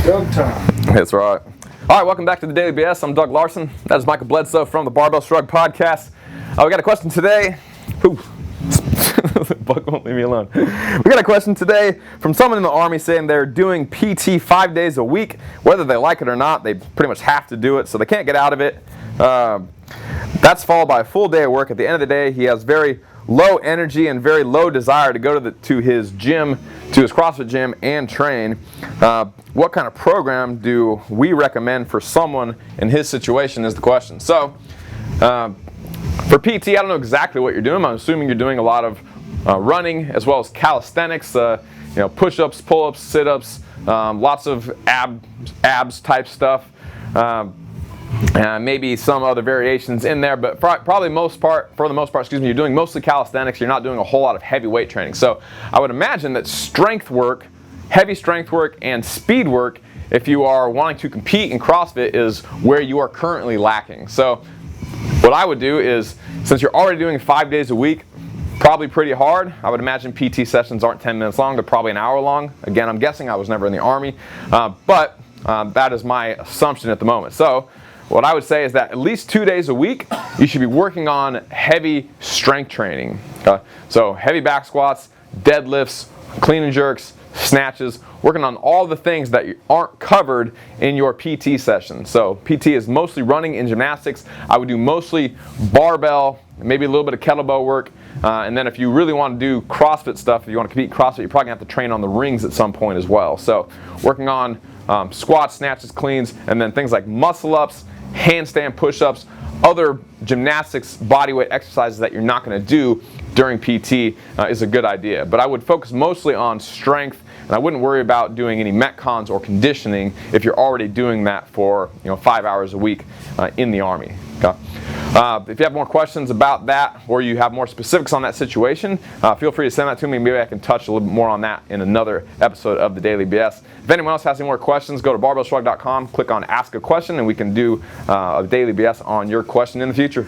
Doug time. That's right. All right, welcome back to the Daily BS. I'm Doug Larson. That is Michael Bledsoe from the Barbell Shrugged Podcast. We got a question today. Bug won't leave me alone. We got a question today from someone in the Army saying they're doing PT 5 days a week. Whether they like it or not, they pretty much have to do it, so they can't get out of it. That's followed by a full day of work. At the end of the day, he has very low energy and very low desire to go to his gym, to his CrossFit gym, and train. What kind of program do we recommend for someone in his situation is the question. So, for PT, I don't know exactly what you're doing. I'm assuming you're doing a lot of running as well as calisthenics, push-ups, pull-ups, sit-ups, lots of abs type stuff. Maybe some other variations in there, but for the most part, you're doing mostly calisthenics. You're not doing a whole lot of heavy weight training. So I would imagine that strength work, heavy strength work, and speed work, if you are wanting to compete in CrossFit, is where you are currently lacking. So what I would do is, since you're already doing 5 days a week, probably pretty hard. I would imagine PT sessions aren't 10 minutes long. They're probably an hour long. Again, I'm guessing. I was never in the Army, but that is my assumption at the moment. So what I would say is that at least 2 days a week, you should be working on heavy strength training. So heavy back squats, deadlifts, clean and jerks, snatches, working on all the things that aren't covered in your PT session. So PT is mostly running and gymnastics. I would do mostly barbell, maybe a little bit of kettlebell work. And then if you really want to do CrossFit stuff, if you want to compete in CrossFit, you're probably going to have to train on the rings at some point as well. So working on squats, snatches, cleans, and then things like muscle ups, handstand push-ups, other gymnastics bodyweight exercises that you're not going to do during PT is a good idea. But I would focus mostly on strength, and I wouldn't worry about doing any metcons or conditioning if you're already doing that for 5 hours a week in the Army. Okay? If you have more questions about that, or you have more specifics on that situation, feel free to send that to me. Maybe I can touch a little bit more on that in another episode of the Daily BS. If anyone else has any more questions, go to barbellshrugged.com, click on Ask a Question, and we can do a Daily BS on your question in the future.